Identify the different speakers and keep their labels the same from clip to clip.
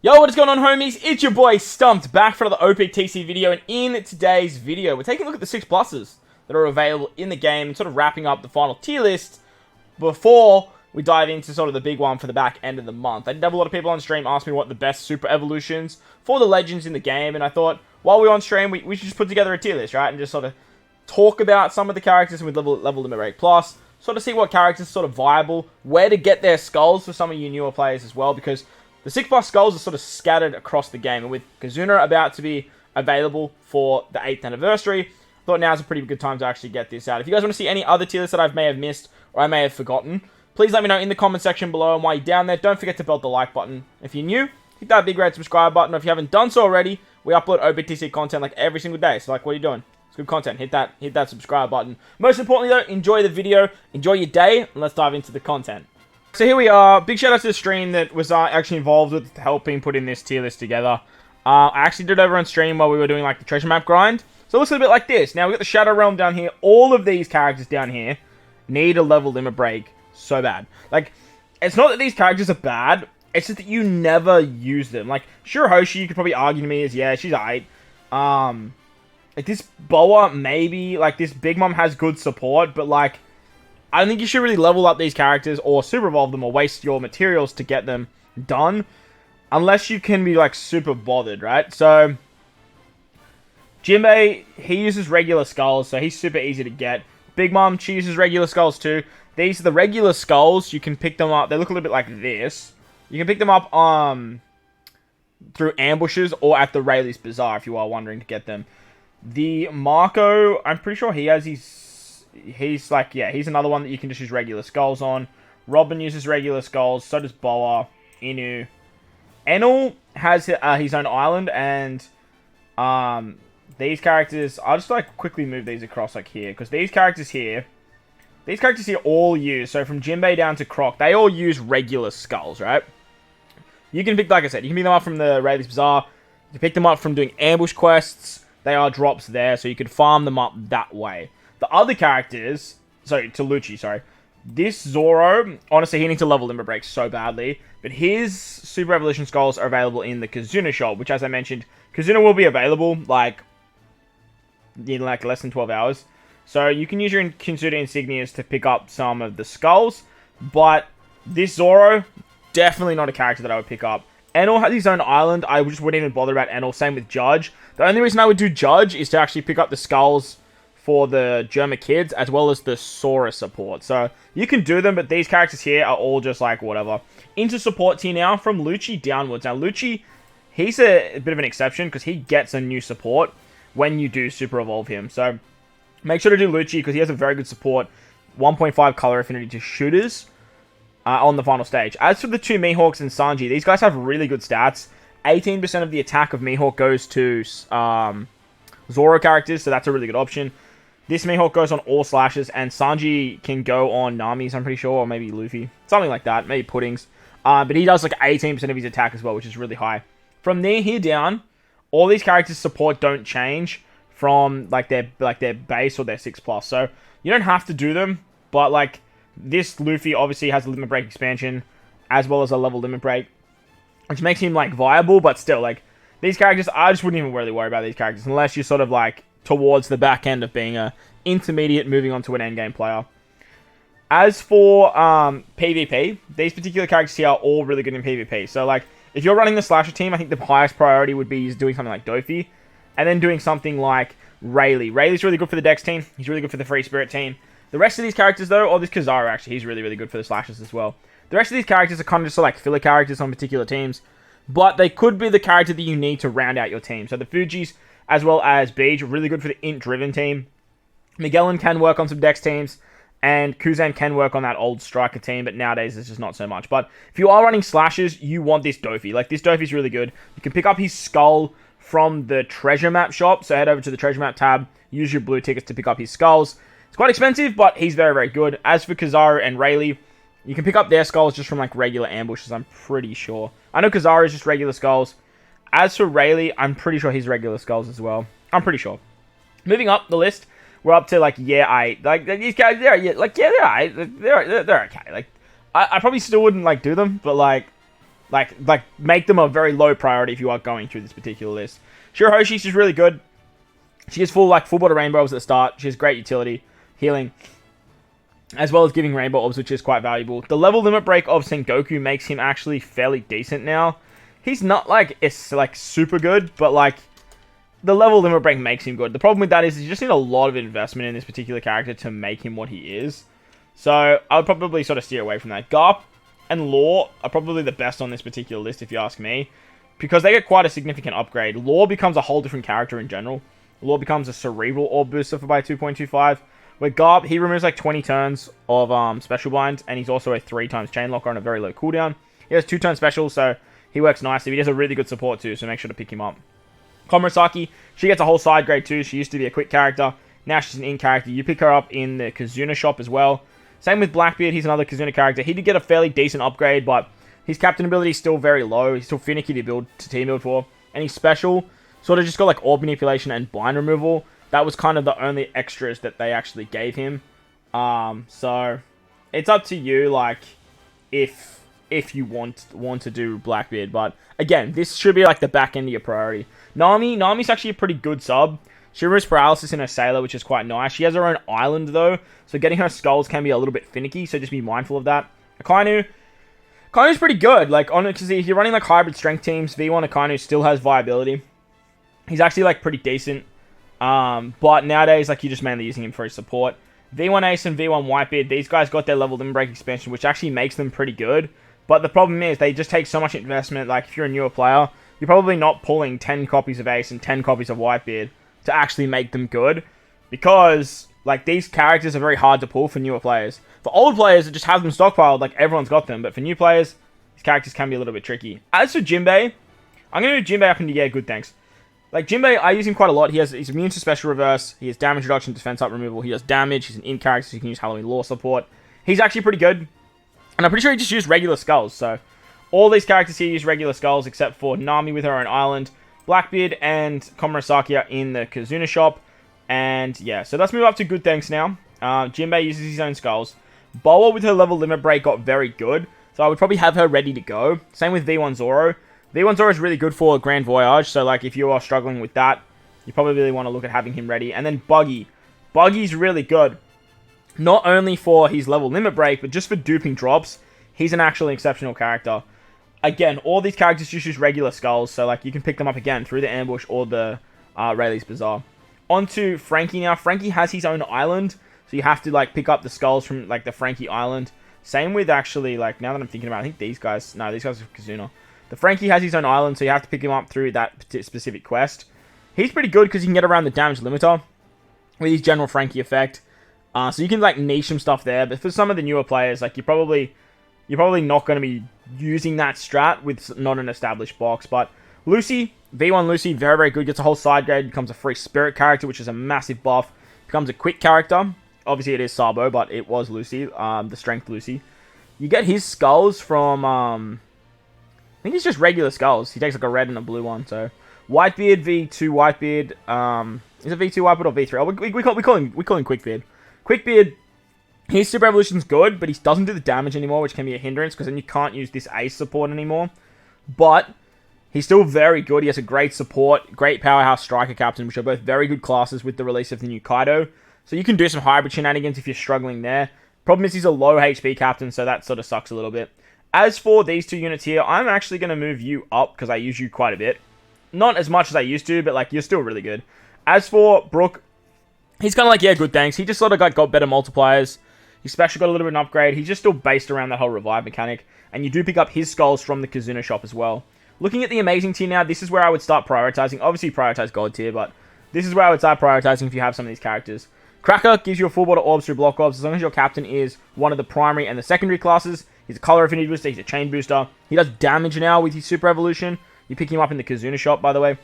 Speaker 1: Yo, what is going on, homies? It's your boy Stumped, back for another Optc video, and in today's video, we're taking a look at the 6 pluses that are available in the game, and sort of wrapping up the final tier list before we dive into sort of the big one for the back end of the month. I did have a lot of people on stream ask me what the best super evolutions for the legends in the game, and I thought, while we're on stream, we should just put together a tier list, right? And just sort of talk about some of the characters with level limit break plus, sort of see what characters are sort of viable, where to get their skulls for some of you newer players as well, because the 6 plus skulls are sort of scattered across the game, and with Kizuna about to be available for the 8th anniversary, I thought now's a pretty good time to actually get this out. If you guys want to see any other tier lists that I may have missed or I may have forgotten, please let me know in the comment section below, and while you're down there, don't forget to belt the like button. If you're new, hit that big red subscribe button. If you haven't done so already, we upload OBTC content like every single day, so like, what are you doing? It's good content. Hit that subscribe button. Most importantly though, enjoy the video, enjoy your day, and let's dive into the content. So here we are. Big shout out to the stream that was actually involved with helping put in this tier list together. I actually did it over on stream while we were doing like the treasure map grind. So it looks a bit like this. Now we got the Shadow Realm down here. All of these characters down here need a level limit break so bad. Like, it's not that these characters are bad. It's just that you never use them. Like, Shirahoshi, you could probably argue to me is, yeah, she's alright. Like this Boa, maybe. Like this Big Mom has good support, but like, I don't think you should really level up these characters or super evolve them or waste your materials to get them done. Unless you can be like super bothered, right? So, Jinbe, he uses regular skulls, so he's super easy to get. Big Mom, she uses regular skulls too. These are the regular skulls. You can pick them up. They look a little bit like this. You can pick them up through ambushes or at the Rayleigh's Bazaar if you are wondering to get them. The Marco, I'm pretty sure he has his... He's like, yeah, he's another one that you can just use regular skulls on. Robin uses regular skulls, so does Boa, Inu. Enel has his own island, and these characters, I'll just like quickly move these across like here, because these characters here all use, so from Jinbe down to Croc, they all use regular skulls, right? You can pick, like I said, you can pick them up from the Rayleigh's Bazaar, you can pick them up from doing ambush quests, they are drops there, so you can farm them up that way. The other characters, sorry, to Lucci, sorry. This Zoro, honestly, he needs to level limit break so badly. But his Super Evolution Skulls are available in the Kizuna shop, which, as I mentioned, Kizuna will be available, like, in, like, less than 12 hours. So, you can use your Kizuna Insignias to pick up some of the skulls. But, this Zoro, definitely not a character that I would pick up. Enel has his own island. I just wouldn't even bother about Enel. Same with Judge. The only reason I would do Judge is to actually pick up the skulls for the Germa kids, as well as the Sora support. So, you can do them, but these characters here are all just like, whatever. Into support tier now, from Lucci downwards. Now, Lucci, he's a bit of an exception, because he gets a new support when you do super evolve him. So, make sure to do Lucci, because he has a very good support. 1.5 color affinity to shooters on the final stage. As for the two Mihawks and Sanji, these guys have really good stats. 18% of the attack of Mihawk goes to Zoro characters, so that's a really good option. This Mihawk goes on all slashes, and Sanji can go on Nami's, I'm pretty sure, or maybe Luffy. Something like that, maybe Puddings. But he does like 18% of his attack as well, which is really high. From here down, all these characters' support don't change from like their base or their 6 plus. So you don't have to do them, but like this Luffy obviously has a limit break expansion, as well as a level limit break, which makes him like viable, but still like these characters, I just wouldn't even really worry about these characters unless you're sort of like towards the back end of being a intermediate moving on to an endgame player. As for PvP, these particular characters here are all really good in PvP. So like, if you're running the slasher team, I think the highest priority would be doing something like Dofi, and then doing something like Rayleigh. Rayleigh's really good for the Dex team. He's really good for the Free Spirit team. The rest of these characters though, or this Kazar actually, he's really, really good for the slashers as well. The rest of these characters are kind of just like filler characters on particular teams, but they could be the character that you need to round out your team. So the Fujis, as well as Beej, really good for the int-driven team. Magellan can work on some Dex teams, and Kuzan can work on that old striker team, but nowadays it's just not so much. But if you are running slashes, you want this Dofi. Like, this Dofi's really good. You can pick up his skull from the treasure map shop, so head over to the treasure map tab, use your blue tickets to pick up his skulls. It's quite expensive, but he's very, very good. As for Kazar and Rayleigh, you can pick up their skulls just from, like, regular ambushes, I'm pretty sure. I know Kazar is just regular skulls. As for Rayleigh, I'm pretty sure he's regular skulls as well. I'm pretty sure. Moving up the list, we're up to, like, like, these guys, they're okay. Like, I probably still wouldn't, like, do them, but, like, Like make them a very low priority if you are going through this particular list. Shirahoshi, she's really good. She has full body rainbows at the start. She has great utility, healing, as well as giving rainbow orbs, which is quite valuable. The level limit break of Sengoku makes him actually fairly decent now. He's not it's super good, but the level limit break makes him good. The problem with that is you just need a lot of investment in this particular character to make him what he is. So I would probably sort of steer away from that. Garp and Law are probably the best on this particular list, if you ask me, because they get quite a significant upgrade. Law becomes a whole different character in general. Law becomes a cerebral orb booster for by 2.25. Where Garp, he removes 20 turns of special bind, and he's also a 3 times chain locker on a very low cooldown. He has 2-turn special, so he works nicely. He has a really good support too, so make sure to pick him up. Kamasaki, she gets a whole side grade too. She used to be a quick character. Now she's an in character. You pick her up in the Kizuna shop as well. Same with Blackbeard. He's another Kizuna character. He did get a fairly decent upgrade, but his captain ability is still very low. He's still finicky to team build for. And he's special. Sort of just got orb manipulation and bind removal. That was kind of the only extras that they actually gave him. So it's up to you, if you want to do Blackbeard. But again, this should be the back end of your priority. Nami's actually a pretty good sub. She removes paralysis in her Sailor, which is quite nice. She has her own island, though, so getting her skulls can be a little bit finicky, so just be mindful of that. Akanu's pretty good. Honestly, if you're running hybrid strength teams, V1 Akanu still has viability. He's actually pretty decent. But nowadays, you're just mainly using him for his support. V1 Ace and V1 Whitebeard, these guys got their level limit break expansion, which actually makes them pretty good. But the problem is, they just take so much investment. If you're a newer player, you're probably not pulling 10 copies of Ace and 10 copies of Whitebeard to actually make them good. Because, these characters are very hard to pull for newer players. For old players, it just have them stockpiled, everyone's got them. But for new players, these characters can be a little bit tricky. As for Jinbe, I'm going to do Jinbe up into, yeah, good, thanks. Jinbe, I use him quite a lot. He's immune to special reverse. He has damage reduction, defense up removal. He does damage. He's an in character, so you can use Halloween Law support. He's actually pretty good. And I'm pretty sure he just used regular skulls. So all these characters here use regular skulls, except for Nami with her own island. Blackbeard and Kamasaki are in the Kizuna shop. And yeah, so let's move up to good thanks now. Jinbe uses his own skulls. Boa with her level limit break got very good. So I would probably have her ready to go. Same with V1 Zoro. V1 Zoro is really good for Grand Voyage, so if you are struggling with that, you probably really want to look at having him ready. And then Buggy. Buggy's really good. Not only for his level limit break, but just for duping drops. He's an actually exceptional character. Again, all these characters just use regular skulls, so you can pick them up again through the ambush or the Rayleigh's Bazaar. On to Frankie now. Frankie has his own island, so you have to pick up the skulls from the Frankie island. Same with actually, now that I'm thinking about it, I think these guys are Kizuna. The Frankie has his own island, so you have to pick him up through that specific quest. He's pretty good because he can get around the damage limiter with his general Frankie effect. So you can niche some stuff there, but for some of the newer players, you're probably not going to be using that strat with not an established box. But Lucy, V1 Lucy, very, very good. Gets a whole side grade, becomes a free spirit character, which is a massive buff. Becomes a quick character. Obviously, it is Sabo, but it was Lucy, the strength Lucy. You get his skulls from, I think it's just regular skulls. He takes a red and a blue one, so. Whitebeard, V2 Whitebeard, is it V2 Whitebeard or V3? Oh, we call him Quickbeard. Quickbeard, his Super Evolution's good, but he doesn't do the damage anymore, which can be a hindrance, because then you can't use this Ace support anymore. But he's still very good. He has a great support, great Powerhouse Striker Captain, which are both very good classes with the release of the new Kaido. So you can do some hybrid shenanigans if you're struggling there. Problem is he's a low HP Captain, so that sort of sucks a little bit. As for these two units here, I'm actually going to move you up, because I use you quite a bit. Not as much as I used to, but you're still really good. As for Brook, he's kind of yeah, good thanks. He just sort of got better multipliers. His special got a little bit of an upgrade. He's just still based around that whole revive mechanic. And you do pick up his skulls from the Kizuna shop as well. Looking at the amazing tier now, this is where I would start prioritizing. Obviously, prioritize gold tier, but this is where I would start prioritizing if you have some of these characters. Cracker gives you a full body orbs through block orbs as long as your captain is one of the primary and the secondary classes. He's a color affinity booster. He's a chain booster. He does damage now with his super evolution. You pick him up in the Kizuna shop, by the way.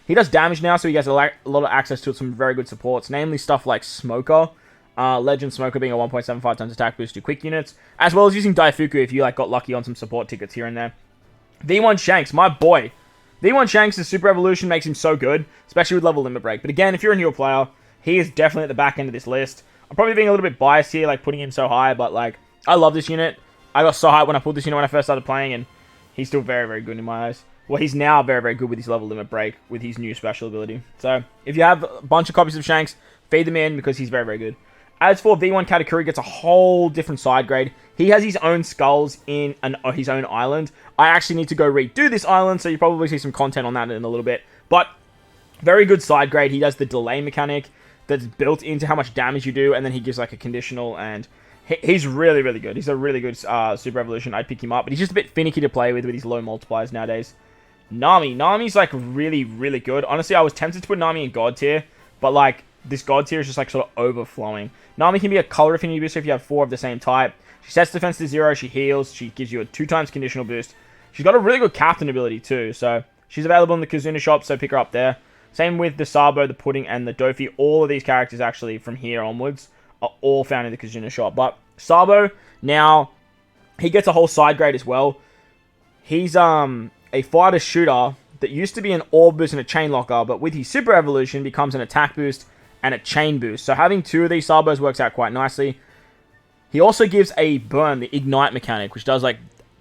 Speaker 1: He does damage now, so he has a lot of access to some very good supports, namely stuff like Smoker. Legend Smoker being a 1.75 times attack boost to quick units, as well as using Daifuku if you got lucky on some support tickets here and there. V1 Shanks, my boy. V1 Shanks' super evolution makes him so good, especially with level limit break. But again, if you're a newer player, he is definitely at the back end of this list. I'm probably being a little bit biased here, putting him so high, but I love this unit. I got so hyped when I pulled this unit when I first started playing, and he's still very, very good in my eyes. Well, he's now very, very good with his level limit break with his new special ability. So, if you have a bunch of copies of Shanks, feed them in because he's very, very good. As for V1 Katakuri, gets a whole different side grade. He has his own skulls in his own island. I actually need to go redo this island, so you probably see some content on that in a little bit. But, very good side grade. He does the delay mechanic that's built into how much damage you do, and then he gives like a conditional, and he's really, really good. He's a really good Super Evolution. I'd pick him up, but he's just a bit finicky to play with his low multipliers nowadays. Nami's like really, really good. Honestly, I was tempted to put Nami in God tier, but like this God tier is just like sort of overflowing. Nami can be a color affinity booster if you have 4 of the same type. She sets defense to 0, she heals, she gives you a 2x conditional boost. She's got a really good captain ability too, so she's available in the Kizuna shop, so pick her up there. Same with the Sabo, the Pudding, and the Dofi. All of these characters actually from here onwards are all found in the Kizuna shop. But Sabo, now, he gets a whole side grade as well. He's a fighter shooter that used to be an orb boost and a chain locker, but with his super evolution becomes an attack boost and a chain boost. So having 2 of these Sabos works out quite nicely. He also gives a burn, the ignite mechanic, which does like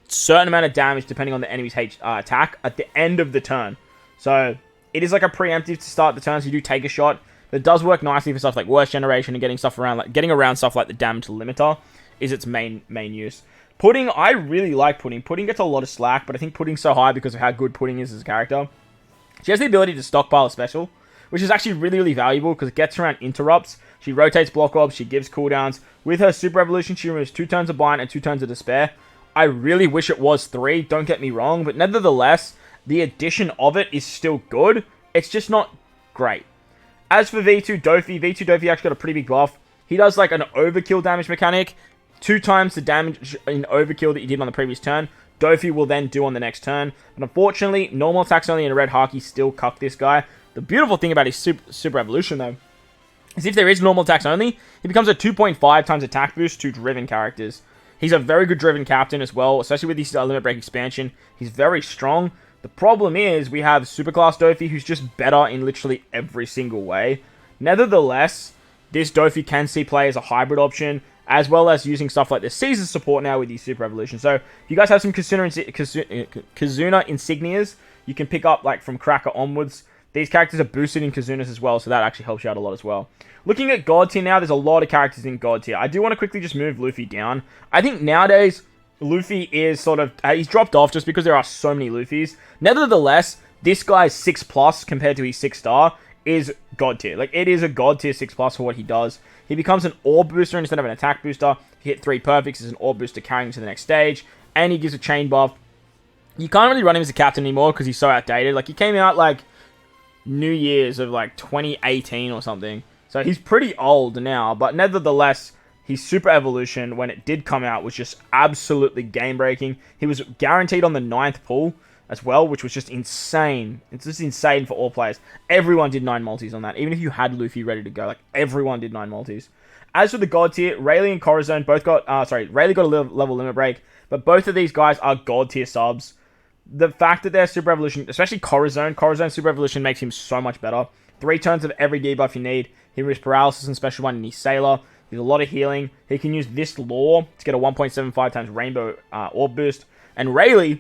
Speaker 1: certain amount of damage depending on the enemy's attack at the end of the turn. So it is like a preemptive to start the turn, so you do take a shot. But it does work nicely for stuff like Worst Generation and getting around stuff like the damage limiter is its main use. Pudding, I really like Pudding. Pudding gets a lot of slack, but I think Pudding's so high because of how good Pudding is as a character. She has the ability to stockpile a special, which is actually really, really valuable because it gets around interrupts. She rotates block orbs, she gives cooldowns. With her Super Evolution, she removes 2 turns of Bind and 2 turns of Despair. I really wish it was 3, don't get me wrong, but nevertheless, the addition of it is still good. It's just not great. As for V2 Dofi actually got a pretty big buff. He does like an overkill damage mechanic. 2 times the damage in overkill that you did on the previous turn. Dofi will then do on the next turn. But unfortunately, normal attacks only and a red Haki still cuck this guy. The beautiful thing about his super evolution though, is if there is normal attacks only, he becomes a 2.5 times attack boost to driven characters. He's a very good driven captain as well, especially with his limit break expansion. He's very strong. The problem is we have Superclass Dofi who's just better in literally every single way. Nevertheless, this Dofi can see play as a hybrid option, as well as using stuff like the Caesar support now with these Super Evolution. So if you guys have some Kizuna insignias, you can pick up like from Cracker onwards. These characters are boosted in Kizunas as well, so that actually helps you out a lot as well. Looking at God tier now, there's a lot of characters in God tier. I do want to quickly just move Luffy down. I think nowadays, Luffy is sort of... he's dropped off just because there are so many Luffys. Nevertheless, this guy's 6+ compared to his 6-star is God tier. Like, it is a God tier 6+ for what he does. He becomes an orb booster instead of an attack booster. He hit 3 perfects as an orb booster carrying him to the next stage. And he gives a chain buff. You can't really run him as a captain anymore because he's so outdated. Like, he came out, like, New Year's of, like, 2018 or something. So he's pretty old now. But nevertheless, his Super Evolution, when it did come out, was just absolutely game-breaking. He was guaranteed on the 9th pull as well, which was just insane. It's just insane for all players. Everyone did 9 multis on that. Even if you had Luffy ready to go, like, everyone did 9 multis. As for the God tier, Rayleigh and Corazon both got... Rayleigh got a level limit break, but both of these guys are God tier subs. The fact that they're Super Evolution, especially Corazon Super Evolution makes him so much better. 3 turns of every debuff you need. He removes paralysis and special one in his Sailor. There's a lot of healing. He can use this lore to get a 1.75 times Rainbow Orb boost. And Rayleigh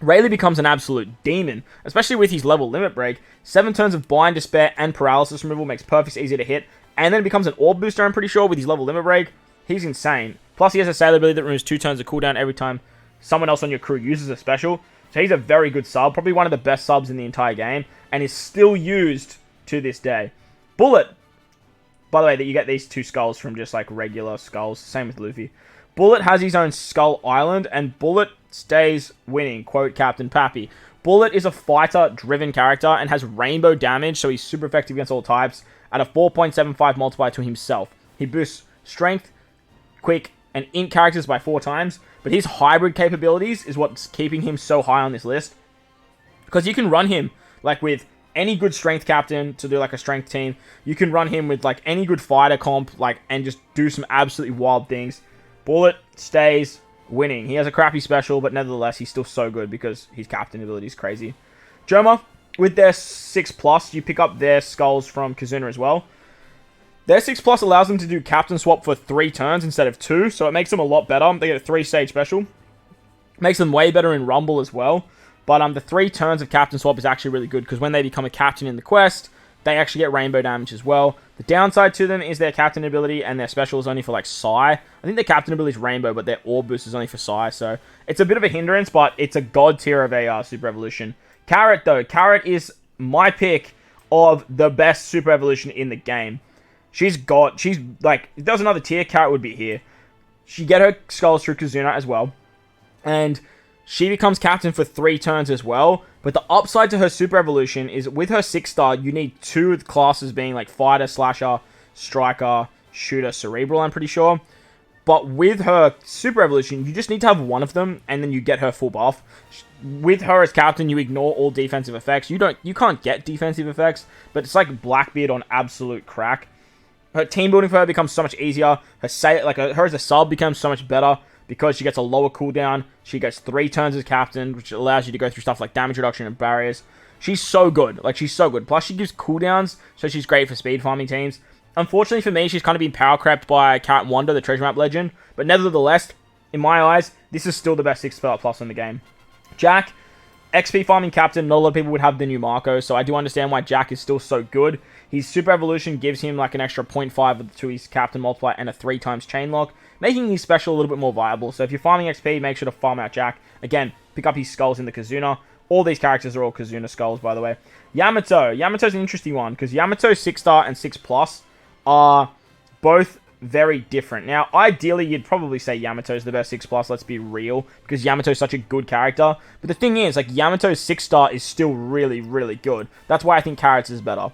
Speaker 1: becomes an absolute demon, especially with his level limit break. 7 turns of Bind, Despair, and Paralysis removal makes Perfects easy to hit. And then becomes an Orb booster, I'm pretty sure, with his level limit break. He's insane. Plus, he has a Sailor ability that removes 2 turns of cooldown every time someone else on your crew uses a special. So he's a very good sub, probably one of the best subs in the entire game, and is still used to this day. Bullet. By the way, that you get these 2 skulls from just like regular skulls. Same with Luffy. Bullet has his own Skull Island, and Bullet stays winning. Quote Captain Papi. Bullet is a fighter-driven character and has rainbow damage, so he's super effective against all types at a 4.75 multiplier to himself. He boosts strength, quick, and int characters by 4 times, but his hybrid capabilities is what's keeping him so high on this list. Because you can run him like with any good strength captain to do like a strength team. You can run him with like any good fighter comp, like, and just do some absolutely wild things. Bullet stays winning. He has a crappy special, but nevertheless, he's still so good because his captain ability is crazy. Joma, with their 6+, you pick up their skulls from Kizuna as well. Their 6+ allows them to do captain swap for 3 turns instead of 2, so it makes them a lot better. They get a 3-stage special. Makes them way better in Rumble as well. But the 3 turns of Captain Swap is actually really good because when they become a captain in the quest, they actually get rainbow damage as well. The downside to them is their captain ability and their special is only for like Psy. I think their captain ability is rainbow, but their orb boost is only for Psy. So it's a bit of a hindrance, but it's a god tier of a Super Evolution. Carrot though. Carrot is my pick of the best Super Evolution in the game. She's like, if there was another tier, Carrot would be here. She get her skulls through Kizuna as well. And she becomes captain for 3 turns as well. But the upside to her Super Evolution is with her 6-star, you need 2 classes being like Fighter, Slasher, Striker, Shooter, Cerebral, I'm pretty sure. But with her Super Evolution, you just need to have one of them, and then you get her full buff. With her as captain, you ignore all defensive effects. You can't get defensive effects, but it's like Blackbeard on absolute crack. Her team building for her becomes so much easier. Her as a sub becomes so much better. Because she gets a lower cooldown, she gets 3 turns as captain, which allows you to go through stuff like damage reduction and barriers. She's so good. Like, she's so good. Plus, she gives cooldowns, so she's great for speed farming teams. Unfortunately for me, she's kind of been power crept by Cat Wonder, the treasure map legend. But nevertheless, in my eyes, this is still the best 6-star plus in the game. Jack, XP farming captain, not a lot of people would have the new Marco, so I do understand why Jack is still so good. His Super Evolution gives him like an extra 0.5 to his captain multiplier and a 3 times chain lock, making his special a little bit more viable. So if you're farming XP, make sure to farm out Jack. Again, pick up his skulls in the Kizuna. All these characters are all Kizuna skulls, by the way. Yamato. Yamato's an interesting one, because Yamato 6-star and 6+ are both very different. Now, ideally, you'd probably say Yamato's the best 6+, let's be real, because Yamato's such a good character. But the thing is, like, Yamato's 6-star is still really, really good. That's why I think Carrots is better.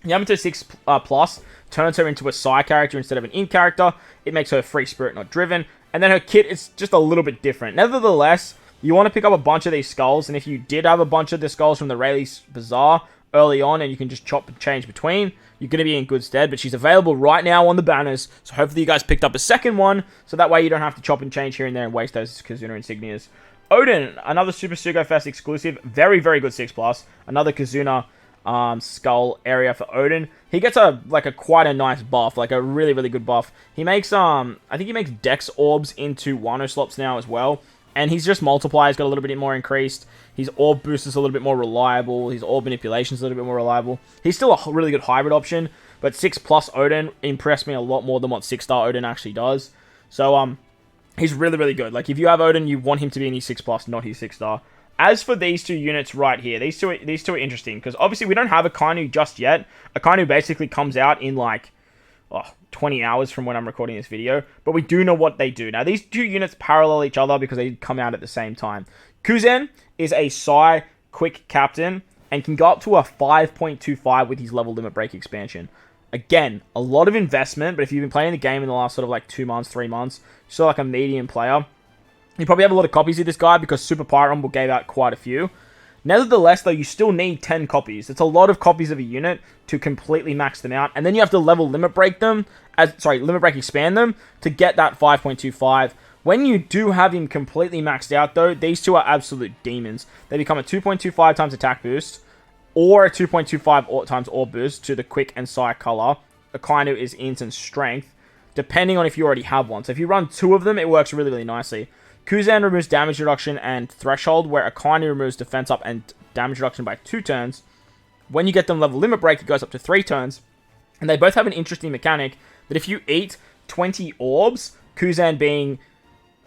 Speaker 1: Yamato 6+ turns her into a Psy character instead of an Int character. It makes her free spirit, not driven. And then her kit is just a little bit different. Nevertheless, you want to pick up a bunch of these skulls. And if you did have a bunch of the skulls from the Rayleigh Bazaar early on and you can just chop and change between, you're going to be in good stead. But she's available right now on the banners. So hopefully you guys picked up a second one. So that way you don't have to chop and change here and there and waste those Kizuna insignias. Odin, another Super Sugo Fest exclusive. Very, very good 6+. Another Kizuna skull area for Odin. He gets quite a nice buff, like a really, really good buff. He makes I think he makes Dex orbs into Wano slots now as well. And he's just multiplier's got a little bit more increased. His orb boost is a little bit more reliable. His orb manipulation is a little bit more reliable. He's still a really good hybrid option, but 6+ Odin impressed me a lot more than what 6-star Odin actually does. So he's really, really good. Like, if you have Odin, you want him to be in his 6+, not his 6-star. As for these 2 units right here, these two are interesting, because obviously we don't have Akanu just yet. Akanu basically comes out in like 20 hours from when I'm recording this video, but we do know what they do. Now, these 2 units parallel each other because they come out at the same time. Kuzen is a Psy quick captain and can go up to a 5.25 with his level limit break expansion. Again, a lot of investment, but if you've been playing the game in the last sort of like 2 months, 3 months, you're still like a medium player. You probably have a lot of copies of this guy because Super Pirate Rumble gave out quite a few. Nevertheless, though, you still need 10 copies. It's a lot of copies of a unit to completely max them out. And then you have to level limit break them, limit break expand them to get that 5.25. When you do have him completely maxed out, though, these 2 are absolute demons. They become a 2.25 times attack boost or a 2.25 times orb boost to the quick and Psy color. Akanu is int and strength, depending on if you already have one. So if you run 2 of them, it works really, really nicely. Kuzan removes damage reduction and threshold, where Akanu removes defense up and damage reduction by 2 turns. When you get them level limit break, it goes up to 3 turns. And they both have an interesting mechanic that if you eat 20 orbs, Kuzan being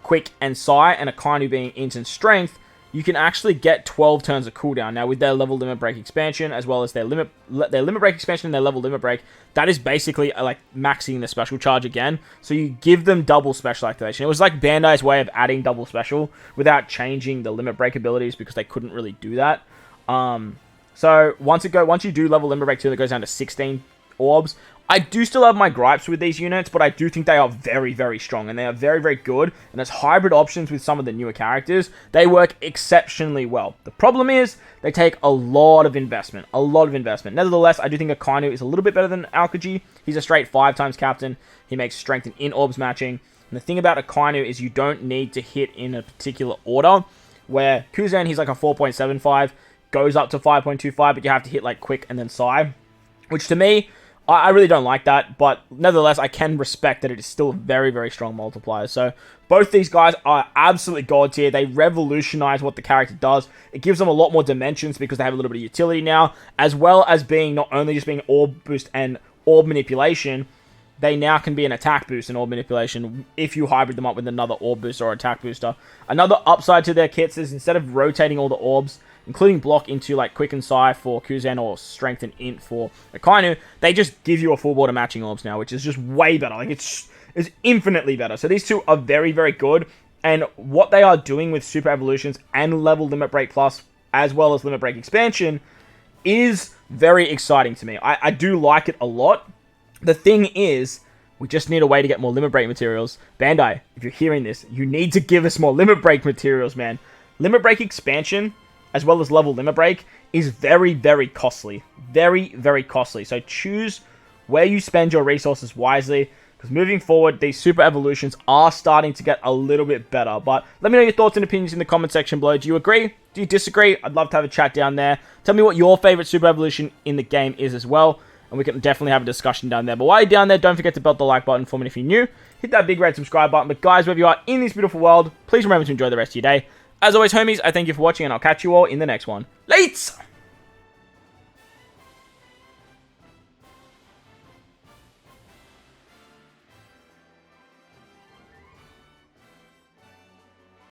Speaker 1: quick and Psy, and Akanu being int and strength, you can actually get 12 turns of cooldown. Now, with their level limit break expansion, as well as their limit break expansion and their level limit break, that is basically like maxing the special charge again. So you give them double special activation. It was like Bandai's way of adding double special without changing the limit break abilities because they couldn't really do that. So once you do level limit break 2, it goes down to 16 orbs. I do still have my gripes with these units, but I do think they are very, very strong, and they are very, very good, and as hybrid options with some of the newer characters, they work exceptionally well. The problem is, they take a lot of investment, Nevertheless, I do think Akanu is a little bit better than Aokiji. He's a straight 5 times captain. He makes strength and in orbs matching, and the thing about Akanu is you don't need to hit in a particular order, where Kuzan, he's like a 4.75, goes up to 5.25, but you have to hit like quick and then Psy, which to me, I really don't like that, but nevertheless, I can respect that it is still a very, very strong multiplier. So both these guys are absolutely god tier. They revolutionize what the character does. It gives them a lot more dimensions because they have a little bit of utility now, as well as being not only just being orb boost and orb manipulation, they now can be an attack boost and orb manipulation if you hybrid them up with another orb booster or attack booster. Another upside to their kits is instead of rotating all the orbs, including block into like Quick and Psy for Kuzan or Strength and Int for Akanu, they just give you a full border matching orbs now, which is just way better. Like it's infinitely better. So these two are very, very good. And what they are doing with Super Evolutions and Level Limit Break Plus, as well as Limit Break Expansion, is very exciting to me. I do like it a lot. The thing is, we just need a way to get more Limit Break materials. Bandai, if you're hearing this, you need to give us more Limit Break materials, man. Limit Break Expansion, as well as Level Limit Break, is very, very costly. Very, very costly. So choose where you spend your resources wisely, because moving forward, these Super Evolutions are starting to get a little bit better. But let me know your thoughts and opinions in the comment section below. Do you agree? Do you disagree? I'd love to have a chat down there. Tell me what your favorite Super Evolution in the game is as well, and we can definitely have a discussion down there. But while you're down there, don't forget to belt the like button for me if you're new. Hit that big red subscribe button. But guys, wherever you are in this beautiful world, please remember to enjoy the rest of your day. As always, homies, I thank you for watching, and I'll catch you all in the next one. Lates!